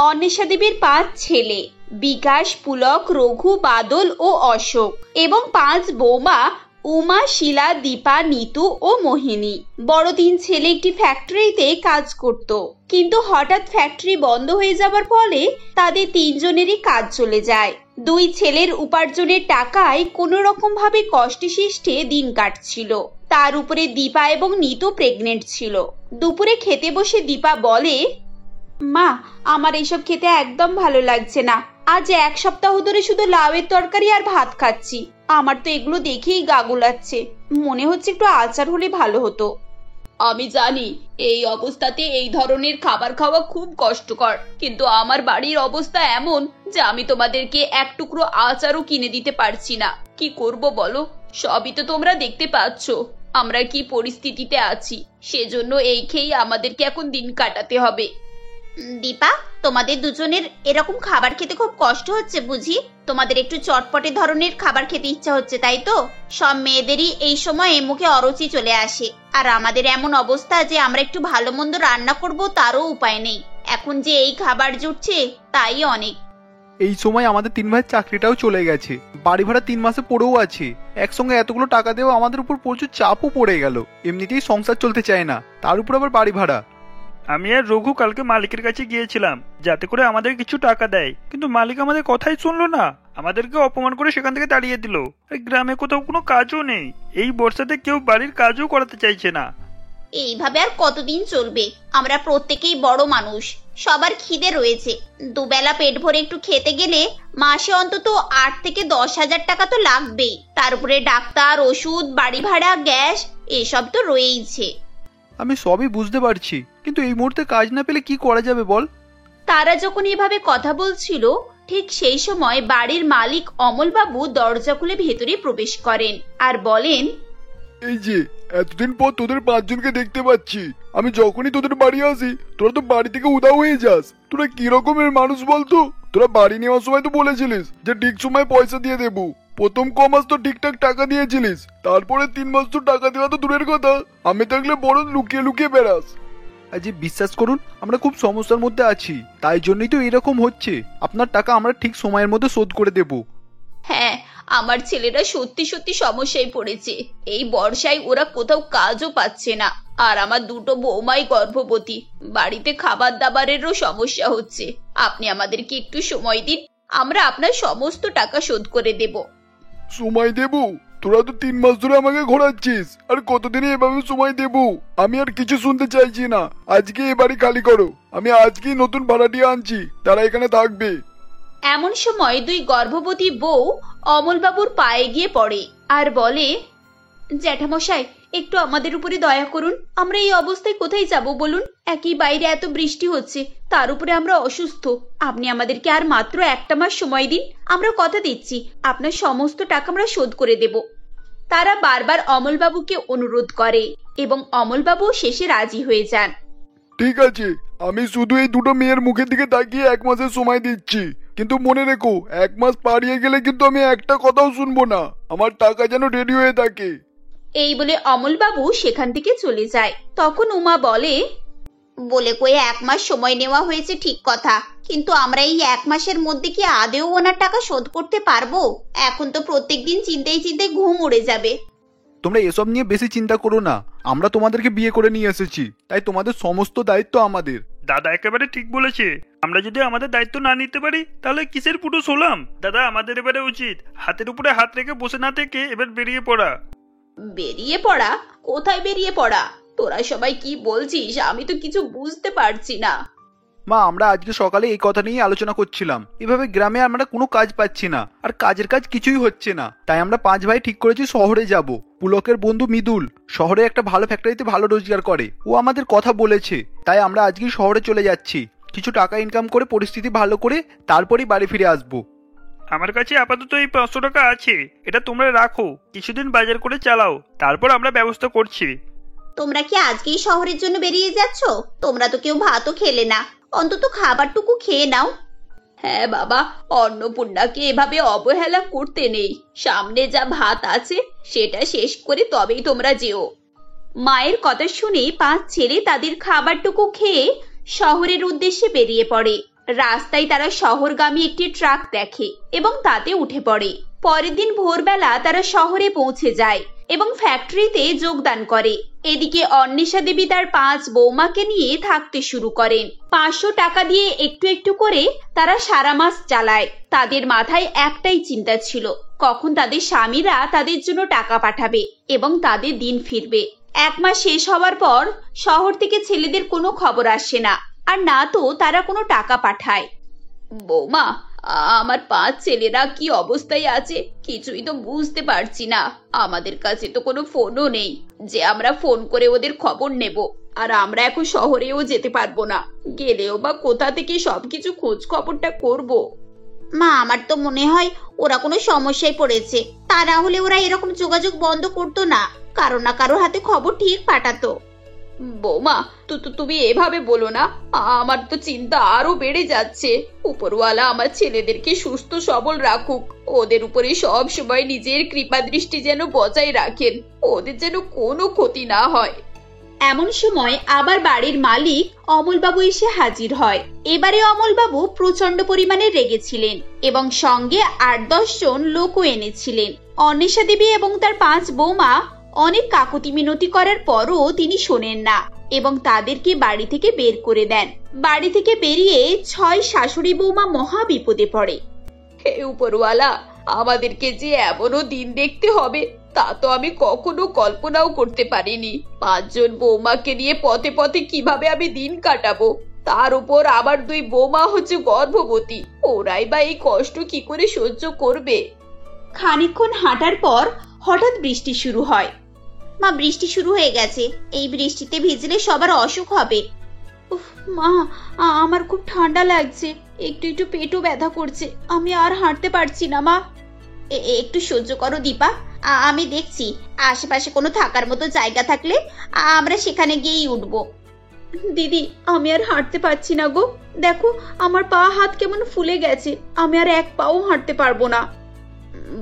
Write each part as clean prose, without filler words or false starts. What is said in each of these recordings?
অন্বেষা দেবীর 5 ছেলে বিকাশ, পুলক, রঘু, বাদল ও অশোক এবং 5 বৌমা উমা, শিলা, দীপা, নিতু ও মোহিনী। বড় 3 ছেলে একটি ফ্যাক্টরিতে কাজ করত, কিন্তু হঠাৎ ফ্যাক্টরি বন্ধ হয়ে যাবার ফলে তাদের 3 জনেরই কাজ চলে যায়। 2 ছেলের উপার্জনের টাকায় কোনো রকম ভাবে কষ্টে শিষ্টে দিন কাটছিল। তার উপরে দীপা এবং নিতু প্রেগনেন্ট ছিল। দুপুরে খেতে বসে দীপা বলে, মা, আমার এইসব খেতে একদম ভালো লাগছে না। আজ 1 সপ্তাহ ধরে শুধু লাউয়ের তরকারি আর ভাত খাচ্ছি। আমার তো এগুলো দেখেই গা গুলাচ্ছে। মনে হচ্ছে একটু আচার হলে ভালো হতো। আমি জানি এই অবস্থাতে এই ধরনের খাবার খাওয়া খুব কষ্টকর, কিন্তু আমার বাড়ির অবস্থা এমন যে আমি তোমাদেরকে 1 টুকরো আচারও কিনে দিতে পারছি না। কি করব বলো? সবই তো তোমরা দেখতে পাচ্ছ আমরা কি পরিস্থিতিতে আছি। সেজন্য এই খেয়েই আমাদেরকে এখন দিন কাটাতে হবে। দীপা, তোমাদের দুজনের এরকম খাবার খেতে খুব কষ্ট হচ্ছে বুঝি? তোমাদের একটু চটপটে ধরনের খাবার খেতে ইচ্ছা হচ্ছে, তাই তো? সব মেয়েদেরই এই সময় মুখে অরুচি চলে আসে, আর আমাদের এমন অবস্থা যে আমরা একটু ভালো মন্দ রান্না করব তারও উপায় নেই। এখন যে এই খাবার জুটছে তাই অনেক। এই সময় আমাদের 3 ভাইয়ের চাকরিটাও চলে গেছে, বাড়ি ভাড়া 3 মাসে পড়েও আছে। একসঙ্গে এতগুলো টাকা দেওয়া আমাদের উপর প্রচুর চাপও পড়ে গেল। এমনিতেই সংসার চলতে চায় না, তার উপর আবার বাড়ি ভাড়া। আমি আর রঘু কালকে মালিকের কাছে গিয়েছিলাম যাতে করে আমাদের কিছু টাকা দেয়, কিন্তু মালিক আমাদের কথাই শুনলো না। আমাদেরকে অপমান করে সেখান থেকে তাড়িয়ে দিল। গ্রামে কোথাও কোনো কাজও নেই। এই বর্ষাতে কেউ বাড়ির কাজও করাতে চাইছে না। এইভাবে আর কতদিন চলবে? আমরা প্রত্যেকেই বড় মানুষ, সবার খিদে রয়েছে। দুবেলা পেট ভরে একটু খেতে গেলে মাসে অন্তত 8 থেকে 10,000 টাকা তো লাগবেই। তার উপরে ডাক্তার, ওষুধ, বাড়ি ভাড়া, গ্যাস এসব তো রয়েইছে। আমি সবই বুঝতে পারছি, কিন্তু এই মুহূর্তে কাজ না পেলে কি করা যাবে বল? তারা যখন এভাবে কথা বলছিল ঠিক সেই সময় বাড়ির মালিক অমলবাবু দরজা খুলে ভেতরে প্রবেশ করেন আর বলেন, এই যে এতদিন পর তোদের 5 জনকে দেখতে পাচ্ছি। আমি যখনই তোদের বাড়ি আসি তোরা তো বাড়ি থেকে উধাও হয়ে যাস। তোরা কি রকমের মানুষ বলতো? তোরা বাড়ি নেওয়ার সময় তো বলেছিলিস যে ঠিক সময় পয়সা দিয়ে দেবো। প্রথম কমাস তো ঠিকঠাক টাকা দিয়েছিলিস, তারপরে 3 মাস তো টাকা দেওয়া তো দূরের কথা, আমি থাকলে বড় লুকিয়ে লুকিয়ে বেড়াস। আজকে বিশ্বাস করুন, আমরা খুব সমস্যার মধ্যে আছি, তাই জন্যই তো এরকম হচ্ছে। আপনার টাকা আমরা ঠিক সময়ের মধ্যে শোধ করে দেব। হ্যাঁ, আমার ছেলেরা সত্যি সত্যি সমস্যায় পড়েছে। এই বর্ষায় ওরা কোথাও কাজও পাচ্ছে না, আর আমার 2টো বৌমাই গর্ভবতী। বাড়িতে খাবার দাবারেরও সমস্যা হচ্ছে। আপনি আমাদেরকে একটু সময় দিন, আমরা আপনার সমস্ত টাকা শোধ করে দেব। সময় দেবো? তোরা তো 3 মাস ধরে আমাকে ঘোরাচ্ছিস, আর কতদিনে এভাবে সময় দেবো? আমি আর কিছু শুনতে চাইছি না। আজকে এ বাড়ি খালি করো। আমি আজকেই নতুন ভাড়াটিয়া আনছি, তারা এখানে থাকবে। এমন সময় 2 গর্ভবতী বউ অমলবাবুর পায়ে গিয়ে পড়ে আর বলে, জ্যাঠামশাই, একটু আমাদের উপরে দয়া করুন। আমরা এই অবস্থায় কোথায় যাব বলুন? একই বাইরে এত বৃষ্টি হচ্ছে, তার উপরে আমরা অসুস্থ। আপনি আমাদেরকে আর মাত্র 1টা মাস সময় দিন। আমরা কথা দিচ্ছি আপনার সমস্ত টাকা আমরা শোধ করে দেব। তারা বারবার অমলবাবুকে অনুরোধ করে এবং অমলবাবু শেষে রাজি হয়ে যান। ঠিক আছে, আমি শুধু এই 2টো মেয়ের মুখের দিকে তাকিয়ে 1 মাসের সময় দিচ্ছি, কিন্তু মনে রেখো 1 মাস পাড়িয়ে গেলে কিন্তু আমি একটা কথাও শুনবো না। আমার টাকা যেন রেডি হয়ে থাকে। এই বলে অমলবাবু সেখান থেকে চলে যায়। তখন উমা বলে, বলে কয়ে 1 মাস সময় নেওয়া হয়েছে ঠিক কথা, কিন্তু আমরা এই 1 মাসের মধ্যে কি আদেও ওনার টাকা শোধ করতে পারবো? এখন তো প্রত্যেকদিন চিন্তায় চিন্তায় ঘুম উড়ে যাবে। তোমরা এসব নিয়ে বেশি চিন্তা করো না। আমরা তোমাদেরকে বিয়ে করে নিয়ে এসেছি, তাই তোমাদের সমস্ত দায়িত্ব আমাদের। দাদা একেবারে ঠিক বলেছে। আমরা যদি আমাদের দায়িত্ব না নিতে পারি তাহলে কিসের পুরুষ হলাম? দাদা, আমাদের এবারে উচিত হাতের উপরে হাত রেখে বসে না থেকে এবার বেরিয়ে পড়া। বেরিয়ে পড়া? কোথায় বেরিয়ে পড়া? তোরা সবাই কি বলছিস? আমি তো কিছু বুঝতে পারছি না। মা, আমরা আজকে সকালে এই কথা নিয়ে আলোচনা করছিলাম। এভাবে গ্রামে আমরা কোনো কাজ পাচ্ছি না, আর কাজের কাজ কিছুই হচ্ছে না। তাই আমরা 5 ভাই ঠিক করেছি শহরে যাব। পুলকের বন্ধু মৃদুল শহরে একটা ভালো ফ্যাক্টরিতে ভালো রোজগার করে, ও আমাদের কথা বলেছে। তাই আমরা আজকে শহরে চলে যাচ্ছি। কিছু টাকা ইনকাম করে পরিস্থিতি ভালো করে তারপরেই বাড়ি ফিরে আসবো। আমার কাছে আপাতত এই 500 টাকা আছে, এটা তোমরা রাখো। কিছুদিন বাজার করে চালাও, তারপর আমরা ব্যবস্থা করছি। তোমরা কি আজকেই শহরের জন্য বেরিয়ে যাচ্ছ? তোমরা তো কেউ ভাতও খেলে না, অন্তত খাবারটুকু খেয়ে নাও। হ্যাঁ বাবা, অন্নপূর্ণাকে এভাবে অবহেলা করতে নেই। সামনে যা ভাত আছে সেটা শেষ করে তবেই তোমরা যেও। মায়ের কথা শুনে 5 ছেলে তাদের খাবারটুকু খেয়ে শহরের উদ্দেশ্যে বেরিয়ে পড়ে। রাস্তায় তারা শহরগামী একটি ট্রাক দেখে এবং তাতে উঠে পড়ে। পরের দিন ভোরবেলা তারা শহরে পৌঁছে যায় এবং ফ্যাক্টরিতে যোগদান করে। এদিকে অন্বেষা দেবী তার 5 বৌমাকে নিয়ে থাকতে শুরু করেন। 500 টাকা দিয়ে একটু একটু করে তারা সারা মাস চালায়। তাদের মাথায় একটাই চিন্তা ছিল, কখন তাদের স্বামীরা তাদের জন্য টাকা পাঠাবে এবং তাদের দিন ফিরবে। 1 মাস শেষ হওয়ার পর শহর থেকে ছেলেদের কোনো খবর আসে না, আর না তো তারা কোনো টাকা পাঠায়। বৌমা, আমার 5 ছেলেরা কি অবস্থায় আছে কিছুই তো বুঝতে পারছি না। আমাদের কাছে তো কোনো ফোনও নেই যে আমরা ফোন করে ওদের খবর নেব। আর আমরা এখন শহরেও যেতে পারবো না, গেলেও বা কোথা থেকে সবকিছু খোঁজ খবরটা করব। মা, আমার তো মনে হয় ওরা কোনো সমস্যায় পড়েছে, তা না হলে ওরা এরকম যোগাযোগ বন্ধ করতো না, কারো না কারোর হাতে খবর ঠিক পাঠাতো। বৌমা, তুমি এভাবে বলো না, আমার তো চিন্তা আরো বেড়ে যাচ্ছে। উপরওয়ালা আমার ছেলেদেরকে সুস্থ সবল রাখুক, ওদের উপরে সব সময় নিজের কৃপা দৃষ্টি যেন বজায় রাখেন, ওদের যেন কোনো ক্ষতি না হয়। এমন সময় আবার বাড়ির মালিক অমলবাবু এসে হাজির হয়। এবারে অমলবাবু প্রচন্ড পরিমাণে রেগেছিলেন এবং সঙ্গে 8-10 জন লোকও এনেছিলেন। অন্বেষা দেবী এবং তার 5 বৌমা অনেক কাকুতি মিনতি করার পরও তিনি শোনেন না এবং তাদেরকে বাড়ি থেকে বের করে দেন। বাড়ি থেকে বেরিয়ে 6 শাশুড়ি বৌমা মহা বিপদে পড়ে। হে উপরওয়ালা, আমাদেরকে যে এমনও দিন দেখতে হবে তা তো আমি কখনো কল্পনাও করতে পারিনি। 5 জন বৌমাকে নিয়ে পথে পথে কিভাবে আমি দিন কাটাবো, তার উপর আবার 2 বৌমা হচ্ছে গর্ভবতী, ওরাই বা এই কষ্ট কি করে সহ্য করবে। খানিকক্ষণ হাঁটার পর হঠাৎ বৃষ্টি শুরু হয়। মা, বৃষ্টি শুরু হয়ে গেছে, এই বৃষ্টিতে ভিজলে সবার অসুখ হবে। উফ মা, আমার খুব ঠান্ডা লাগছে, একটু একটু পেটও ব্যথা করছে, আমি আর হাঁটতে পারছি না। মা, একটু সহ্য করো দীপা, আমি দেখছি আশেপাশে কোনো থাকার মতো জায়গা থাকলে আমরা সেখানে গিয়েই উঠবো। দিদি, আমি আর হাঁটতে পারছি না গো, দেখো আমার পা হাত কেমন ফুলে গেছে, আমি আর 1 পাও হাঁটতে পারবো না।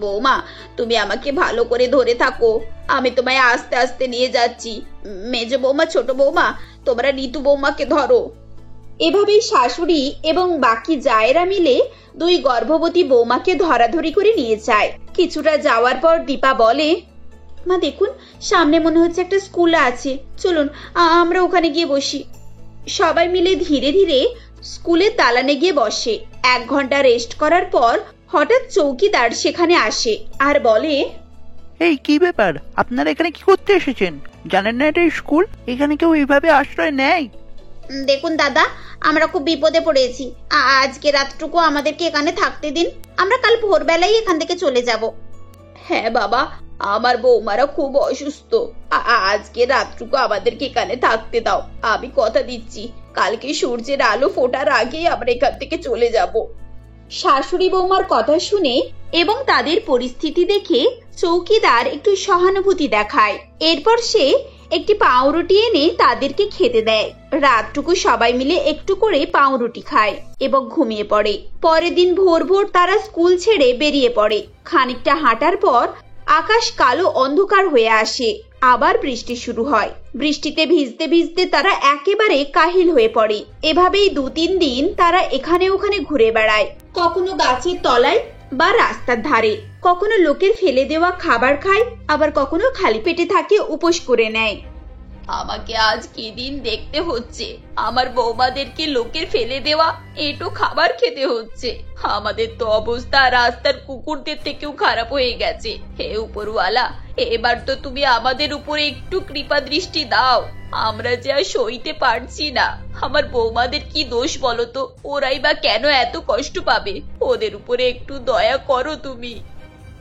বৌমা, তুমি আমাকে ভালো করে ধরে থাকো, আমি তোমায় আস্তে আস্তে নিয়ে যাচ্ছি। মেজ বৌমা, ছোট বৌমা, তোমরা নিতু বৌমাকে ধরো। এভাবেই শাশুড়ি এবং বাকি জায়েরা মিলে 2 গর্ভবতী বৌমাকে ধরাধরি করে নিয়ে যায়। কিছুটা যাওয়ার পর দীপা বলে, মা দেখুন, সামনে মনে হচ্ছে একটা স্কুল আছে, চলুন আমরা ওখানে গিয়ে বসি। সবাই মিলে ধীরে ধীরে স্কুলের দালানে গিয়ে বসে। 1 ঘন্টা রেস্ট করার পর হঠাৎ চৌকিদার সেখানে আসে আর বলে, এই কি ব্যাপার, আপনারা এখানে কি করতে এসেছেন? জানেন না এটা স্কুল? এখানে কেউ এইভাবে আশ্রয় নেয়? দেখুন দাদা, আমরা খুব বিপদে পড়েছি, আজকে রাতটুকু আমাদেরকে এখানে থাকতে দিন, আমরা কাল ভোরবেলায় এখান থেকে চলে যাব। হ্যাঁ বাবা, আমার বৌমারা খুব অসুস্থ, আজকে রাতটুকু আমাদেরকে এখানে থাকতে দাও, আমি কথা দিচ্ছি কালকে সূর্যের আলো ফোটার আগেই আমরা এখান থেকে চলে যাব। শাশুড়ি বৌমার কথা শুনে এবং তাদের পরিস্থিতি দেখে চৌকিদার একটু সহানুভূতি দেখায়। এরপর সে একটি পাউরুটি এনে তাদেরকে খেতে দেয়। রাতটুকু সবাই মিলে একটু করে পাউরুটি খায় এবং ঘুমিয়ে পড়ে। পরের দিন ভোর ভোর তারা স্কুল ছেড়ে বেরিয়ে পড়ে। খানিকটা হাঁটার পর আকাশ কালো অন্ধকার হয়ে আসে, আবার বৃষ্টি শুরু হয়। বৃষ্টিতে ভিজতে ভিজতে তারা একেবারে কাহিল হয়ে পড়ে। এভাবেই 2-3 দিন তারা এখানে ওখানে ঘুরে বেড়ায়, কখনো গাছের তলায় বা রাস্তার ধারে, কখনো লোকের ফেলে দেওয়া খাবার খায়, আবার কখনো খালি পেটে থাকে উপোস করে নেয়। আমাকে আজ কি দিন দেখতে হচ্ছে, আমার বৌমাদেরকে লোকের ফেলে দেওয়া এটো খাবার খেতে হচ্ছে। আমাদের তো অবস্থা রাস্তার কুকুরদের থেকেও খারাপ হয়ে গেছে। হে উপরওয়ালা, এবার তো তুমি আমাদের উপরে একটু কৃপা দৃষ্টি দাও, আমরা যে আর সইতে পারছি না। আমার বৌমাদের কি দোষ বলো তো, ওরাই বা কেন এত কষ্ট পাবে, ওদের উপরে একটু দয়া করো তুমি।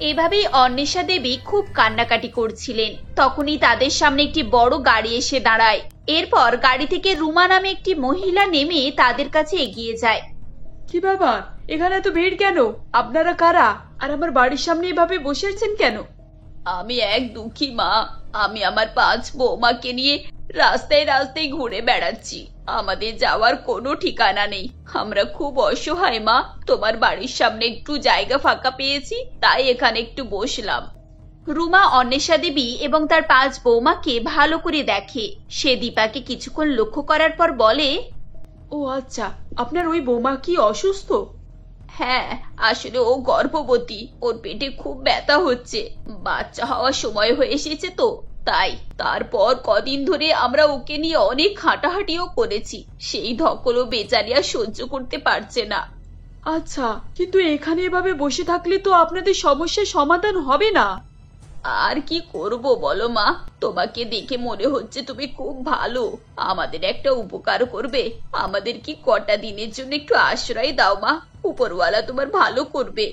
এভাবেই অন্বেষা দেবী খুব কান্নাকাটি করছিলেন। তখনই তাদের সামনে একটি বড় গাড়ি এসে দাঁড়ায়। এরপর গাড়ি থেকে রুমা নামে একটি মহিলা নেমে তাদের কাছে এগিয়ে যায়। কি ব্যাপার, এখানে এত ভিড় কেন? আপনারা কারা, আর আমার বাড়ির সামনে এভাবে বসে আছেন কেন? আমি এক দুঃখী মা, আমি আমার 5 বৌমাকে নিয়ে রাস্তায় রাস্তায় ঘুরে বেড়াচ্ছি, আমাদের যাওয়ার কোনো ঠিকানা নেই, আমরা খুব অসহায় মা। তোমার বাড়ির সামনে একটু জায়গা ফাঁকা পেয়েছি, তাই এখানে একটু বসলাম। রুমা অন্বেষা দেবী এবং তার 5 বৌমাকে ভালো করে দেখে। সে দীপাকে কিছুক্ষণ লক্ষ্য করার পর বলে, ও আচ্ছা, আপনার ওই বৌমা কি অসুস্থ? হ্যাঁ, আসলে ও গর্ভবতী, ওর পেটে খুব ব্যথা হচ্ছে। বাচ্চা হওয়ার সময় হয়ে এসেছে তো তাই। তারপর কদিন ধরে আমরা ওকে নিয়ে অনেক হাঁটাহাঁটিও করেছি, সেই ধকলও বেচারি আর সহ্য করতে পারছে না। আচ্ছা, কিন্তু এখানে এভাবে বসে থাকলে তো আপনাদের সমস্যার সমাধান হবে না। আর কি করব বলো মা, তোমাকে দেখে মনে হচ্ছে তুমি খুব ভালো, আমাদের একটা উপকার করবে। আমাদের কি কটা দিনের জন্য একটু আশ্রয় দাও মা, উপরওয়ালা তোমার ভালো করবে।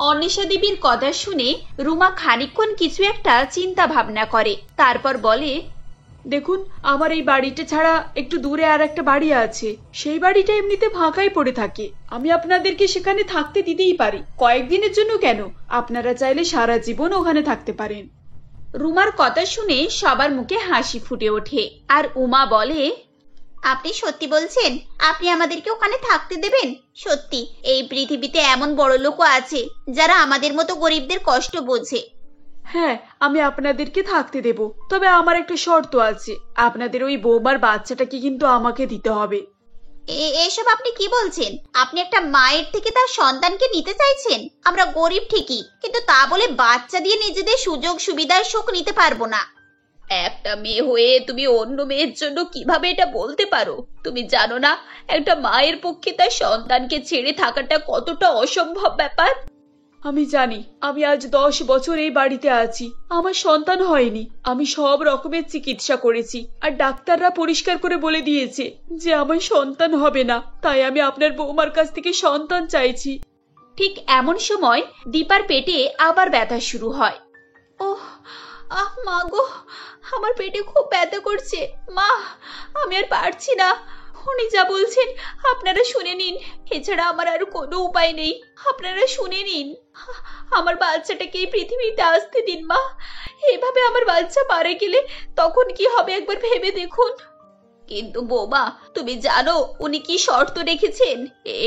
অনিশা দেবীর কথা শুনে রুমা খানিকক্ষণ কিছু একটা চিন্তা ভাবনা করে, তারপর বলে, দেখুন, আমার এই বাড়িটা ছাড়া একটু দূরে আর একটা বাড়ি আছে, সেই বাড়িটা এমনিতে ফাঁকাই পড়ে থাকে। আমি আপনাদেরকে সেখানে থাকতে দিতেই পারি, কয়েকদিনের জন্য কেন, আপনারা চাইলে সারা জীবন ওখানে থাকতে পারেন। রুমার কথা শুনে সবার মুখে হাসি ফুটে ওঠে, আর উমা বলে, আপনি সত্যি বলছেন? আপনি আমাদেরকে ওখানে থাকতে দেবেন? সত্যি এই পৃথিবীতে এমন বড় লোকও আছে যারা আমাদের মতো গরিবদের কষ্ট বোঝে। হ্যাঁ, আমি আপনাদেরকে থাকতে দেব, তবে আমার একটা শর্ত আছে, আপনাদের ওই বৌমার বাচ্চাটাকে কিন্তু আমাকে দিতে হবে। এসব আপনি কি বলছেন? আপনি একটা মায়ের থেকে তার সন্তানকে নিতে চাইছেন? আমরা গরিব ঠিকই, কিন্তু তা বলে বাচ্চা দিয়ে নিজেদের সুযোগ সুবিধার সুখ নিতে পারবো না। একটা মেয়ে হয়ে তুমি অন্য মেয়ের জন্য কিভাবে এটা বলতে পারো? তুমি জানো না একটা মায়ের পক্ষে তার সন্তানকে ছেড়ে থাকাটা কতটা অসম্ভব ব্যাপার? আমি জানি, আমি আজ 10 বছর এই বাড়িতে আছি, আমার সন্তান হয়নি। আমি সব রকমের চিকিৎসা করেছি, আর ডাক্তাররা পরিষ্কার করে বলে দিয়েছে যে আমার সন্তান হবে না, তাই আমি আপনার বৌমার কাছ থেকে সন্তান চাইছি। ঠিক এমন সময় দীপার পেটে আবার ব্যথা শুরু হয়। ওহ, আহ মা গো, আমার পেটে খুব ব্যথা করছে। মা, আমি আর পারছি না। উনি যা বলছেন আপনারা শুনে নিন, এছাড়া আমার আর কোনো উপায় নেই। আপনারা শুনে নিন, আমার বাচ্চাটাকে এই পৃথিবীতে আসতে দিন মা। এভাবে আমার বাচ্চা মারা গেলে তখন কি হবে একবার ভেবে দেখুন। কিন্তু বৌমা, তুমি জানো উনি কি শর্ত রেখেছেন?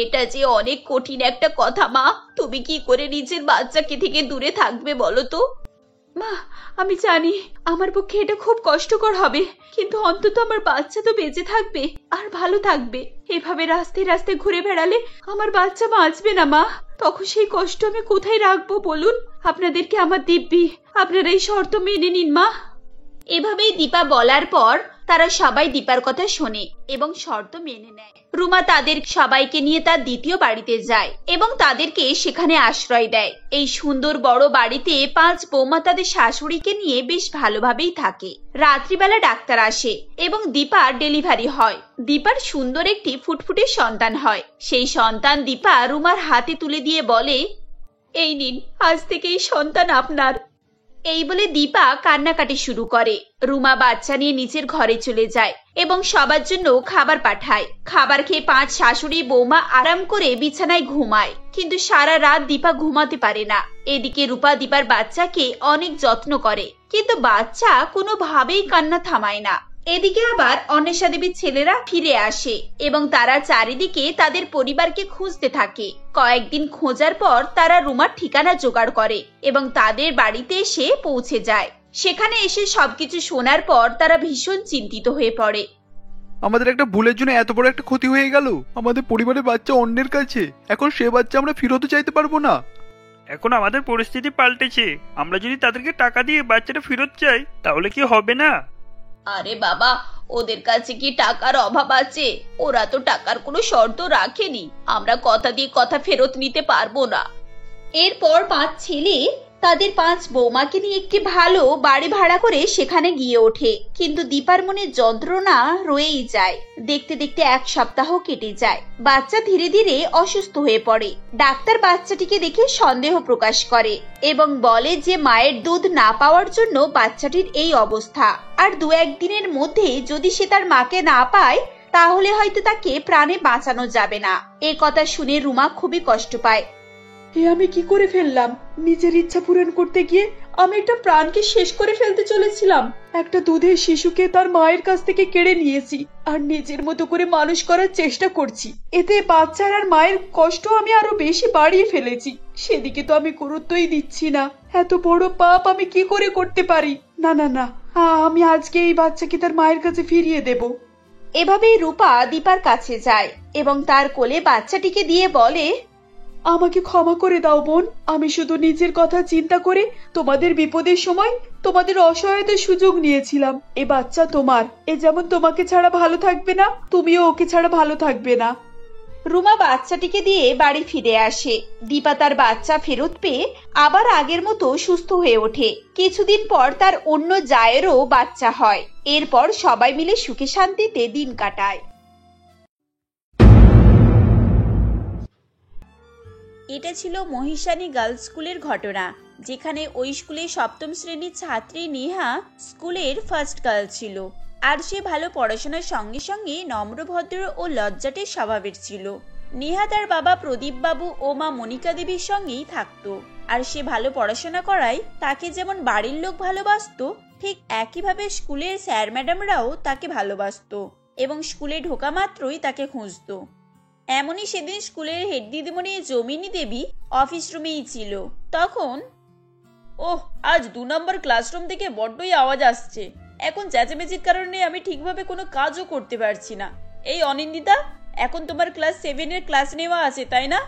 এটা যে অনেক কঠিন একটা কথা মা। তুমি কি করে নিজের বাচ্চাকে থেকে দূরে থাকবে বলো তো? মা, আমি জানি আমার পক্ষে এটা খুব কষ্টকর হবে, কিন্তু অন্তত আমার বাচ্চা তো বেঁচে থাকবে আর ভালো থাকবে। এভাবে রাস্তায় রাস্তায় ঘুরে বেড়ালে আমার বাচ্চা বাঁচবে না মা, তখন সেই কষ্ট আমি কোথায় রাখবো বলুন? আপনাদেরকে আমার দিব্যি, আপনারা এই শর্ত মেনে নিন মা। এভাবেই দীপা বলার পর তারা সবাই দীপার কথা শোনে এবং শর্ত মেনে নেয়। রুমা তাদের সবাইকে নিয়ে তার দ্বিতীয় বাড়িতে যায় এবং তাদেরকে সেখানে আশ্রয় দেয়। এই সুন্দর বড় বাড়িতে 5 বৌমা তাদের শাশুড়িকে নিয়ে বেশ ভালোভাবেই থাকে। রাত্রিবেলা ডাক্তার আসে এবং দীপার ডেলিভারি হয়। দীপার সুন্দর একটি ফুটফুটে সন্তান হয়। সেই সন্তান দীপা রুমার হাতে তুলে দিয়ে বলে, এই নিন, আজ থেকে এই সন্তান আপনার। এই বলে দীপা কান্নাকাটি শুরু করে। রুমা বাচ্চা নিয়ে নিচের ঘরে চলে যায় এবং সবার জন্য খাবার পাঠায়। খাবার খেয়ে 5 শাশুড়ি বৌমা আরাম করে বিছানায় ঘুমায়, কিন্তু সারা রাত দীপা ঘুমাতে পারে না। এদিকে রূপা দীপার বাচ্চাকে অনেক যত্ন করে, কিন্তু বাচ্চা কোনোভাবেই কান্না থামায় না। এদিকে আবার অন্বেষা দেবীর ছেলেরা ফিরে আসে এবং তারা চারিদিকে তাদের পরিবারকে খুঁজতে থাকে। কয়েকদিন খোঁজার পর তারা রুমার ঠিকানা জোগাড় করে এবং তাদের বাড়িতে এসে পৌঁছে যায়। সেখানে এসে সবকিছু শোনার পর তারা ভীষণ চিন্তিত হয়ে পড়ে। আমাদের একটা ভুলের জন্য এত বড় একটা ক্ষতি হয়ে গেল। আমাদের পরিবারের বাচ্চা অন্যের কাছে, এখন সে বাচ্চা আমরা ফেরত চাইতে পারবো না। এখন আমাদের পরিস্থিতি পাল্টেছে, আমরা যদি তাদেরকে টাকা দিয়ে বাচ্চাটা ফেরত চাই তাহলে কি হবে না? আরে বাবা, ওদের কাছে কি টাকার অভাব আছে? ওরা তো টাকার কোনো শর্ত রাখেনি। আমরা কথা দিয়ে কথা ফেরত নিতে পারবো না। এরপর 5 ছেলে তাদের 5 বৌমাকে নিয়ে একটি ভালো বাড়ি ভাড়া করে সেখানে গিয়ে ওঠে। কিন্তু দীপার মনে যন্ত্রণা রয়েই যায়। দেখতে দেখতে 1 সপ্তাহ কেটে যায়। বাচ্চা ধীরে ধীরে অসুস্থ হয়ে পড়ে। ডাক্তার বাচ্চাটিকে দেখে সন্দেহ প্রকাশ করে এবং বলে যে মায়ের দুধ না পাওয়ার জন্য বাচ্চাটির এই অবস্থা, আর 2-1 দিনের মধ্যে যদি সে তার মাকে না পায় তাহলে হয়তো তাকে প্রাণে বাঁচানো যাবে না। এই কথা শুনে রুমা খুবই কষ্ট পায়। এ আমি কি করে ফেললাম? নিজের ইচ্ছা পূরণ করতে গিয়ে আমি একটা প্রাণকে শেষ করে ফেলতে চলেছিলাম। একটা দুধের শিশুকে তার মায়ের কাছ থেকে কেড়ে নিয়েছি আর নিজের মতো করে মানুষ করার চেষ্টা করছি। এতে বাচ্চার আর মায়ের কষ্ট আমি আরো বেশি বাড়িয়ে ফেলেছি। সেদিকে তো আমি গুরুত্বই দিচ্ছি না। এত বড় পাপ আমি কি করে করতে পারি? না না না, আমি আজকে এই বাচ্চাকে তার মায়ের কাছে ফিরিয়ে দেব। এভাবেই রূপা দীপার কাছে যায় এবং তার কোলে বাচ্চাটিকে দিয়ে বলে, আমাকে ক্ষমা করে দাও বোন, আমি শুধু নিজের কথা চিন্তা করে তোমাদের বিপদের সময় তোমাদের অসহায়তার সুযোগ নিয়েছিলাম। এ বাচ্চা তোমার, এ যেমন তোমাকে ছাড়া ভালো থাকবে না, তুমিও ওকে ছাড়া ভালো থাকবে না। রুমা বাচ্চাটিকে দিয়ে বাড়ি ফিরে আসে। দীপা তার বাচ্চা ফেরত পেয়ে আবার আগের মতো সুস্থ হয়ে ওঠে। কিছুদিন পর তার অন্য জায়েরও বাচ্চা হয়। এরপর সবাই মিলে সুখে শান্তিতে দিন কাটায়। এটা ছিল মহিষানী গার্লস স্কুলের ঘটনা, যেখানে ওই স্কুলে সপ্তম শ্রেণীর ছাত্রী নেহা স্কুলের ফার্স্ট গার্ল ছিল। আর সে ভালো পড়াশোনার সঙ্গে সঙ্গে নম্রভদ্র ও লজ্জাটে স্বভাবের ছিল। নেহা তার বাবা প্রদীপ বাবু ও মা মনিকা দেবীর সঙ্গেই থাকতো। আর সে ভালো পড়াশোনা করায় তাকে যেমন বাড়ির লোক ভালোবাসতো, ঠিক একইভাবে স্কুলের স্যার ম্যাডামরাও তাকে ভালোবাসতো এবং স্কুলে ঢোকা মাত্রই তাকে খুঁজতো। এমনই সেদিন স্কুলের হেড দিদিমণি জমিনী দেবী অফিস রুমেই ছিল। তখন, ওহ, আজ 2 নম্বর ক্লাসরুম থেকে বড্ডই আওয়াজ আসছে। এখন চেঁচামেচির কারণে আমি ঠিকভাবে কোনো কাজও করতে পারছি না। এই অনিন্দিতা, এখন তোমার ক্লাস 7-এর ক্লাস নেওয়া আছে, তাই না?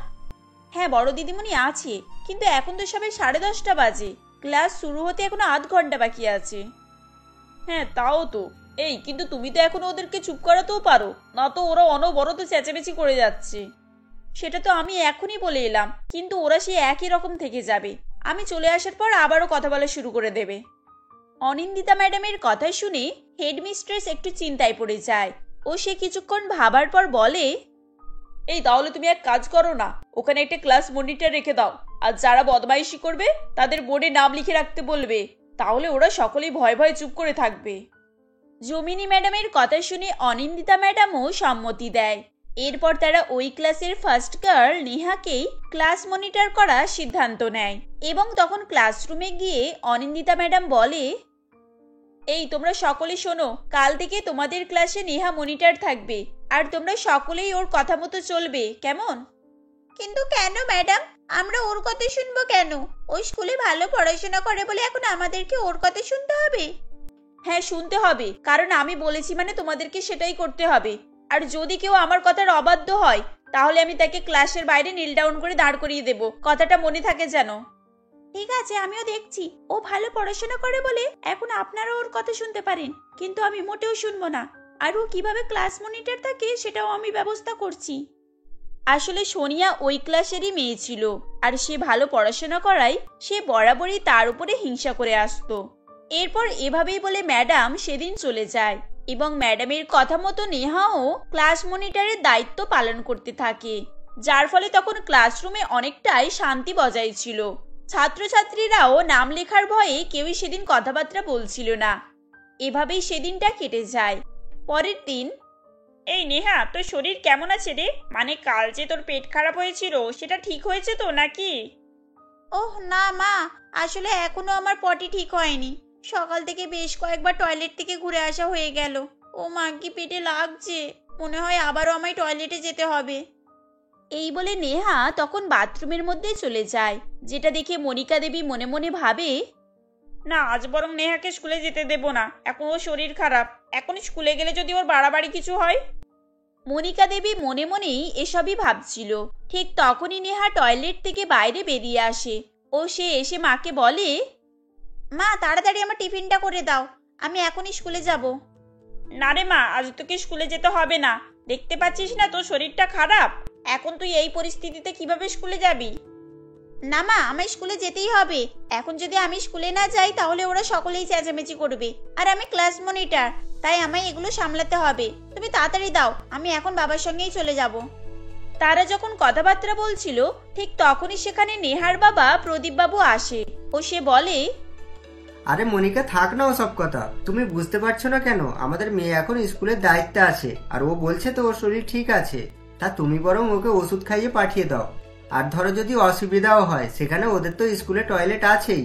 হ্যাঁ বড় দিদিমণি আছে, কিন্তু এখন তো সবে 10:30 বাজে। ক্লাস শুরু হতে এখনো 8 ঘন্টা বাকি আছে। হ্যাঁ তাও তো। এই, কিন্তু তুমি তো এখন ওদেরকে চুপ করাতেও পারো না, তো ওরা অনবরত চেঁচামেচি করে যাচ্ছে। সেটা তো আমি এখনই বলে এলাম, কিন্তু ওরা সে একই রকম থেকে যাবে। আমি চলে আসার পর আবারও কথা বলা শুরু করে দেবে। অনিন্দিতা ম্যাডামের কথা শুনে হেডমিস্ট্রেস একটু চিন্তায় পড়ে যায় ও সে কিছুক্ষণ ভাবার পর বলে, এই তাহলে তুমি এক কাজ করো না, ওখানে একটা ক্লাস মনিটর রেখে দাও, আর যারা বদমাইশি করবে তাদের বোর্ডে নাম লিখে রাখতে বলবে, তাহলে ওরা সকলেই ভয় ভয়ে চুপ করে থাকবে। জমিনী ম্যাডামের কথা শুনে অনিন্দিতা ম্যাডামও সম্মতি দেয়। এরপর তারা ওই ক্লাসের ফার্স্ট গার্ল নেহাকেই ক্লাস মনিটর করার সিদ্ধান্ত নেয় এবং তখন ক্লাসরুমে গিয়ে অনিন্দিতা ম্যাডাম বলে, এই তোমরা সকলে শোনো, কাল থেকে তোমাদের ক্লাসে নেহা মনিটর থাকবে আর তোমরা সকলেই ওর কথা মতো চলবে, কেমন? কিন্তু কেন ম্যাডাম, আমরা ওর কথা শুনবো কেন? ওই স্কুলে ভালো পড়াশোনা করে বলে এখন আমাদেরকে ওর কথা শুনতে হবে? হ্যাঁ শুনতে হবে, কারণ আমি বলেছি মানে তোমাদেরকে সেটাই করতে হবে। আর যদি কেউ আমার কথার অবাধ্য হয় তাহলে আমি তাকে ক্লাসের বাইরে নীল ডাউন করে দাঁড় করিয়ে দেব, কথাটা মনে থাকে যেন। ঠিক আছে, আমিও দেখছি। ও ভালো পড়াশোনা করে বলে এখন আপনারা ওর কথা শুনতে পারেন, কিন্তু আমি মোটেও শুনবো না। আর ও কিভাবে ক্লাস মনিটর থাকে সেটাও আমি ব্যবস্থা করছি। আসলে সোনিয়া ওই ক্লাসেরই মেয়ে ছিল, আর সে ভালো পড়াশোনা করায় সে বরাবরই তার উপরে হিংসা করে আসতো। এরপর এভাবেই বলে ম্যাডাম সেদিন চলে যায় এবং ম্যাডামের কথা মতো নেহাও ক্লাস মনিটরের দায়িত্ব পালন করতে থাকে, যার ফলে তখন ক্লাসরুমে অনেকটাই শান্তি বজায় ছিল। ছাত্রছাত্রীরাও নাম লেখার ভয়ে কেউই সেদিন কথাবার্তা বলছিল না। এভাবেই সেদিনটা কেটে যায়। পরের দিন, এই নেহা, তোর শরীর কেমন আছে রে? মানে কাল যে তোর পেট খারাপ হয়েছিল সেটা ঠিক হয়েছে তো নাকি? ওহ না মা, আসলে এখনো আমার পটি ঠিক হয়নি। সকাল থেকে বেশ কয়েকবার টয়লেট থেকে ঘুরে আসা হয়ে গেল। ও মা, কি পেটে লাগছে, মনে হয় আবারও আমায় টয়লেটে যেতে হবে। এই বলে নেহা তখন বাথরুমের মধ্যে চলে যায়, যেটা দেখে মনিকা দেবী মনে মনে ভাবে, না আজ বরং নেহাকে স্কুলে যেতে দেব না, এখন ওর শরীর খারাপ, এখন স্কুলে গেলে যদি ওর বাড়াবাড়ি কিছু হয়। মনিকা দেবী মনে মনেই এসবই ভাবছিল। ঠিক তখনই নেহা টয়লেট থেকে বাইরে বেরিয়ে আসে ও সে এসে মাকে বলে, মা তাড়াতাড়ি আমার টিফিনটা করে দাও, আমি এখনই স্কুলে যাব। না রে মা, আজ তোকে স্কুলে যেতে হবে না, দেখতে পাচ্ছিস না তোর শরীরটা খারাপ, এখন তুই এই পরিস্থিতিতে কিভাবে স্কুলে যাবি? না মা, আমায় স্কুলে যেতেই হবে। এখন যদি আমি স্কুলে না যাই তাহলে ওরা সকলেই চেঁচামেচি করবে, আর আমি ক্লাস মনিটর, তাই আমায় এগুলো সামলাতে হবে। তুমি তাড়াতাড়ি দাও, আমি এখন বাবার সঙ্গেই চলে যাব। তারা যখন কথাবার্তা বলছিল ঠিক তখনই সেখানে নেহার বাবা প্রদীপ বাবু আসে ও সে বলে, আরে মনিকা, থাক না ওসব কথা, তুমি বুঝতে পারছো না কেন? আমাদের মেয়ে এখন স্কুলের দায়িত্বে আছে আর ও বলছে তো ওর শরীর ঠিক আছে, তা তুমি বরং ওকে ওষুধ খাইয়ে পাঠিয়ে দাও। আর ধরো যদি অসুবিধাও হয়, সেখানে ওদের তো স্কুলে টয়লেট আছেই।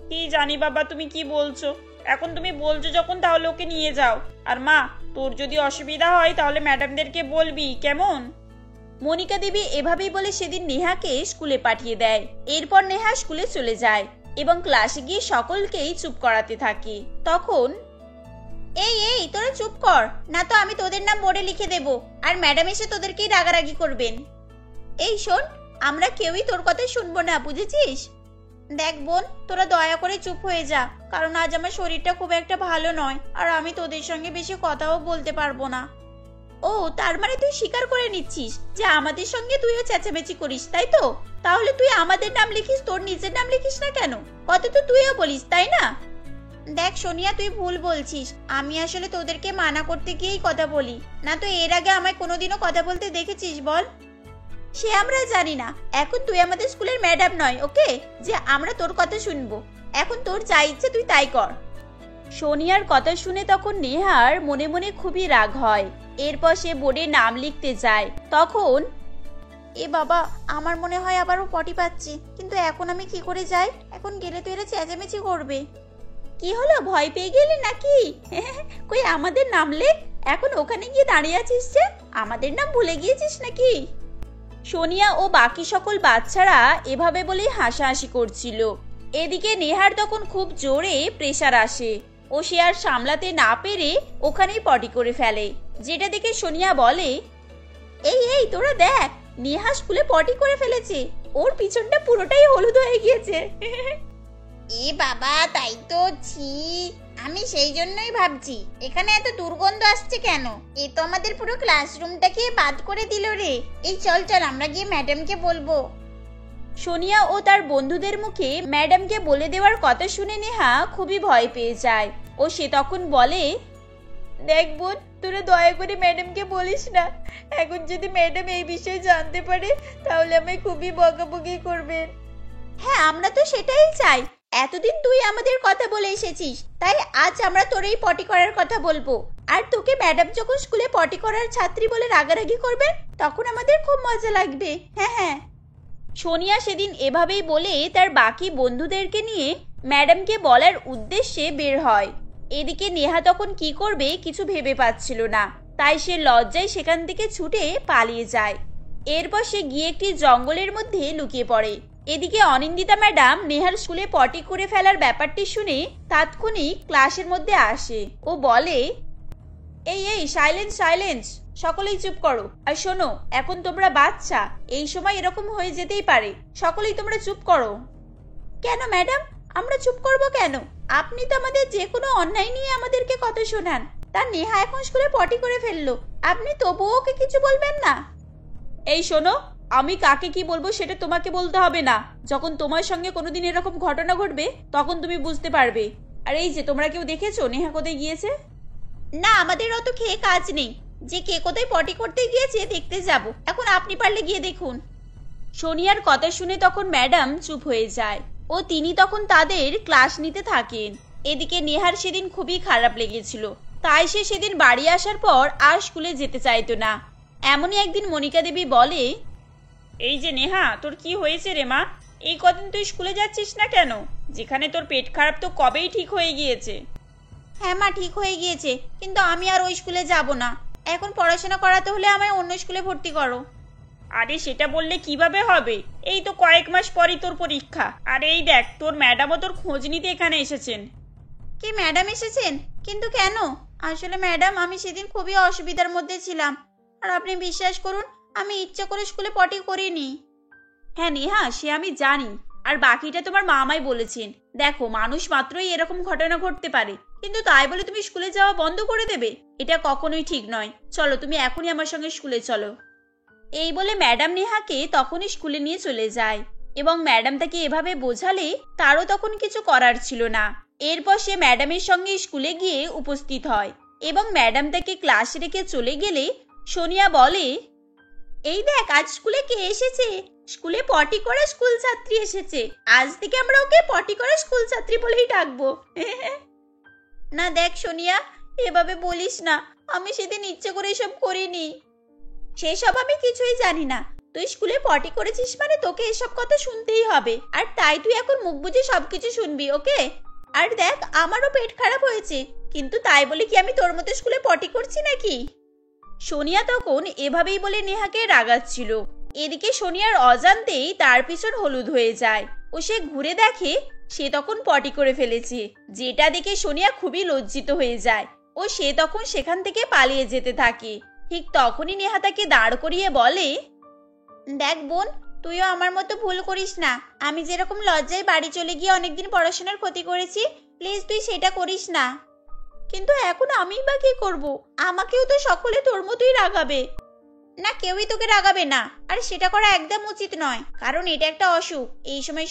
কি জানি বাবা তুমি কি বলছো, এখন তুমি বলছো যখন তাহলে ওকে নিয়ে যাও। আর মা, তোর যদি অসুবিধা হয় তাহলে ম্যাডামদেরকে বলবি, কেমন? মনিকা দেবী এভাবেই বলে সেদিন নেহাকে স্কুলে পাঠিয়ে দেয়। এরপর নেহা স্কুলে চলে যায় এবং ক্লাসে গিয়ে সকলকেই চুপ করাতে থাকে। তখন, এই তোরা চুপ কর, না তো আমি তোদের নাম বোর্ডে লিখে দেব আর ম্যাডাম এসে তোদেরকেই রাগারাগি করবেন। এই শোন, আমরা কেউই তোর কথা শুনবো না, বুঝেছিস? দেখ বোন, তোরা দয়া করে চুপ হয়ে যা, কারণ আজ আমার শরীরটা খুব একটা ভালো নয় আর আমি তোদের সঙ্গে বেশি কথাও বলতে পারবো না। ও, তার মানে তুই স্বীকার করে নিচ্ছিস যে আমাদের সঙ্গে তুইও চেঁচামেচি করিস, তাই তো? তাহলে তুই আমাদের নাম লিখিস, তোর নিজের নাম লিখিস না কেন? কথা তো তুইও বলিস, তাই না? দেখ সোনিয়া, তুই ভুল বলছিস। আমি আসলে তোদেরকে মানা করতে গিয়েই কথা বলি, না তো এর আগে আমায় কোনোদিনও কথা বলতে দেখেছিস বল? সে আমরা জানি না, এখন তুই আমাদের স্কুলের ম্যাডাম নয়, ওকে, যে আমরা তোর কথা শুনবো। এখন তোর যা ইচ্ছে তুই তাই কর। সোনিয়ার কথা শুনে তখন নেহার মনে মনে খুবই রাগ হয়। এরপর সে বোর্ডে নাম লিখতে যায়। তখন এ বাবা, আমার মনে হয় আবারও পটি পাচ্ছি, কিন্তু এখন আমি কি করে যাই? এখন গেলে তো এরা চেঁচামেচি করবে। কি হলো, ভয় পেয়ে গেলি নাকি? কই আমাদের নাম লেখ। এখন ওখানে গিয়ে দাঁড়িয়ে আছিস যে? আমাদের নাম ভুলে গিয়েছিস নাকি? সোনিয়া ও বাকি সকল বাচ্চারা এভাবে বলেই হাসাহাসি করছিল। এদিকে নেহার তখন খুব জোরে প্রেসার আসে ও সে আর সামলাতে না পেরে ওখানেই পটি করে ফেলে, যেটা দেখে সোনিয়া বলে, এই এই তোরা দেখ, নেহা স্কুলে পটি করে ফেলেছে, ওর পিছনটা পুরোটাই হলুদ হয়ে গিয়েছে। এ বাবা, তাই তো, ছি, আমি সেই জন্যই ভাবছি এখানে এত দুর্গন্ধ আসছে কেন। এ তো আমাদের পুরো ক্লাসরুমটাকে বাদ করে দিল রে। এই চল চল, আমরা গিয়ে ম্যাডামকে বলবো। সোনিয়া ও তার বন্ধুদের মুখে ম্যাডামকে বলে দেওয়ার কথা শুনে নেহা খুবই ভয় পেয়ে যায় ও সে তখন বলে, দেখ বোন, তোরা দয়া করে ম্যাডামকে বলিস না। এখন যদি ম্যাডাম এই বিষয়ে জানতে পারে তাহলে আমায় খুবই বকাবকি করবেন। হ্যাঁ, আমরা তো সেটাই চাই। এতদিন তুই আমাদের কথা বলে এসেছিস, তাই আজ আমরা তোর এই পটি করার কথা বলবো। আর তোকে ম্যাডাম যখন স্কুলে পটি করার ছাত্রী বলে রাগারাগি করবে, তখন আমাদের খুব মজা লাগবে। হ্যাঁ হ্যাঁ। সোনিয়া সেদিন এভাবেই বলে তার বাকি বন্ধুদেরকে নিয়ে ম্যাডামকে বলার উদ্দেশ্যে বের হয়। এদিকে নেহা তখন কি করবে কিছু ভেবে পাচ্ছিল না, তাই সে লজ্জায় সেখান থেকে ছুটে পালিয়ে যায়। এরপর সে গিয়ে একটি জঙ্গলের মধ্যে লুকিয়ে পড়ে। এদিকে অনিন্দিতা ম্যাডাম নেহার স্কুলে পটি করে ফেলার ব্যাপারটি শুনে তাৎক্ষণিক ক্লাসের মধ্যে আসে ও বলে, এই এই সাইলেন্স সাইলেন্স, সকলেই চুপ করো। আর শোনো, এখন তোমরা বাচ্চা, এই সময় এরকম হয়ে যেতেই পারে, সকলেই তোমরা চুপ করো। কেন ম্যাডাম, আমরা চুপ করব কেন? আপনি তো আমাদের যে কোনো অন্যায় নিয়ে আমাদেরকে কথা শোনান। তার নেহা এখন স্কুলে পটি করে ফেললো, আপনি তবুও ওকে কিছু বলবেন না? এই শোনো, আমি কাকে কি বলবো সেটা তোমাকে বলতে হবে না। যখন তোমার সঙ্গে কোনোদিন এরকম ঘটনা ঘটবে তখন তুমি বুঝতে পারবে। আর এই যে তোমরা কেউ দেখেছো নেহা কোথায় গিয়েছে? না, আমাদের অত খেয়ে কাজ নেই যে কে কোথায় পটি করতে গিয়েছে দেখতে যাব। এখন আপনি পারলে গিয়ে দেখুন। সোনিয়ার কথা শুনে তখন ম্যাডাম চুপ হয়ে যায় ও তিনি তখন তাদের ক্লাস নিতে থাকেন। এদিকে নেহার সেদিন খুবই খারাপ লেগেছিল, তাই সে সেদিন বাড়ি আসার পর আর স্কুলে যেতে চাইতো না। এমনই একদিন মনিকা দেবী বলে, এই যে নেহা, তোর কি হয়েছে রে মা? এই কদিন তুই স্কুলে যাচ্ছিস না কেন? যেখানে তোর পেট খারাপ তো কবেই ঠিক হয়ে গিয়েছে। হ্যাঁ মা, ঠিক হয়ে গিয়েছে, কিন্তু আমি আর ওই স্কুলে যাব না। এখন পড়াশোনা করাতে হলে আমায় অন্য স্কুলে ভর্তি করো। আরে সেটা বললে কিভাবে হবে? এই তো কয়েক মাস পরই তোর পরীক্ষা। আর এই দেখ, তোর ম্যাডামও তোর খোঁজ নিতে এখানে এসেছেন। কি ম্যাডাম এসেছেন? কিন্তু কেন? আসলে ম্যাডাম, আমি সেদিন খুবই অসুবিধার মধ্যে ছিলাম, আর আপনি বিশ্বাস করুন, আমি ইচ্ছা করে স্কুলে পটি করিনি। হ্যাঁ নেহা, সে আমি জানি, আর বাকিটা তোমার মামাই বলেছেন। দেখো, মানুষ মাত্রই এরকম ঘটনা ঘটতে পারে, কিন্তু তাই বলে তুমি স্কুলে যাওয়া বন্ধ করে দেবে? এটা কখনোই ঠিক নয়। চলো, তুমি এখনই আমার সঙ্গে স্কুলে চলো। এই বলে ম্যাডাম নেহাকে তখনই স্কুলে নিয়ে চলে যায় এবং ম্যাডাম তাকে এভাবে বোঝালে তারও তখন কিছু করার ছিল না। এরপর সে ম্যাডামের সঙ্গে স্কুলে গিয়ে উপস্থিত হয় এবং ম্যাডাম তাকে ক্লাস রেখে চলে গেলে সোনিয়া বলে, এই দেখ, আজ স্কুলে কে এসেছে? স্কুলে পটি করা স্কুল ছাত্রী এসেছে। আজ থেকে আমরা ওকে পটি করা স্কুল ছাত্রী বলেই ডাকবো। না দেখ সোনিয়া, এভাবে বলিস না। আমি সেদিন ইচ্ছে করে এসব করিনি। সেসব আমি কিছুই জানি না। তুই স্কুলে পটি করেছিস মানে তোকে এসব কথা শুনতেই হবে, আর তাই তুই এখন মুখ বুজে সবকিছু শুনবি, ওকে? আর দেখ, আমারও পেট খারাপ হয়েছে, কিন্তু তাই বলে কি আমি তোর মতো স্কুলে পটি করছি নাকি? সোনিয়া তখন এভাবেই বলে নেহাকে রাগাচ্ছিল। এদিকে সোনিয়ার অজান্তেই তার পিছন হলুদ হয়ে যায় ও সে ঘুরে দেখে সে তখন পটি করে ফেলেছে, যেটা দেখে সোনিয়া খুবই লজ্জিত হয়ে যায় ও সে তখন সেখান থেকে পালিয়ে যেতে থাকে। ঠিক তখনই নেহা তাকে দাঁড় করিয়ে বলে, দেখ বোন, তুইও আমার মতো ভুল করিস না। আমি যেরকম লজ্জায় বাড়ি চলে গিয়ে অনেকদিন পড়াশোনার ক্ষতি করেছি, প্লিজ তুই সেটা করিস না। কিন্তু এখন আমি বা কি করব? আমাকেও তো সকলে তোর মতোই রাগাবে। না, কেউই তোকে রাগাবে না, আর সেটা করা একদম উচিত নয়, কারণ এটা একটা অসুখ। এই সময়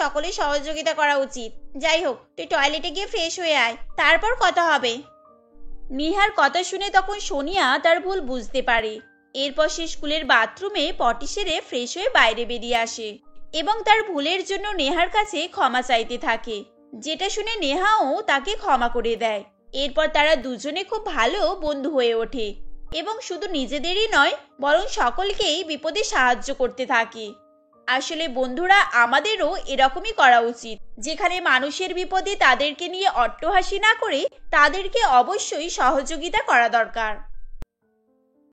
সকলে সহযোগিতা করা উচিত। যাই হোক, তুই টয়লেটে গিয়ে ফ্রেশ হয়ে আয়, তারপর কথা হবে। নিহার কথা শুনে তখন সোনিয়া তার ভুল বুঝতে পারে। এরপর সে স্কুলের বাথরুমে পটি সেরে ফ্রেশ হয়ে বাইরে বেরিয়ে আসে এবং তার ভুলের জন্য নেহার কাছে ক্ষমা চাইতে থাকে, যেটা শুনে নেহাও তাকে ক্ষমা করে দেয়। এরপর তারা দুজনে খুব ভালো বন্ধু হয়ে ওঠে এবং শুধু নিজেদেরই নয়, বরং সকলকেই বিপদে সাহায্য করতে থাকে। আসলে বন্ধুরা, আমাদেরও এরকমই করা উচিত, যেখানে মানুষের বিপদে তাদেরকে নিয়ে অট্টহাসি না করে তাদেরকে অবশ্যই সহযোগিতা করা দরকার।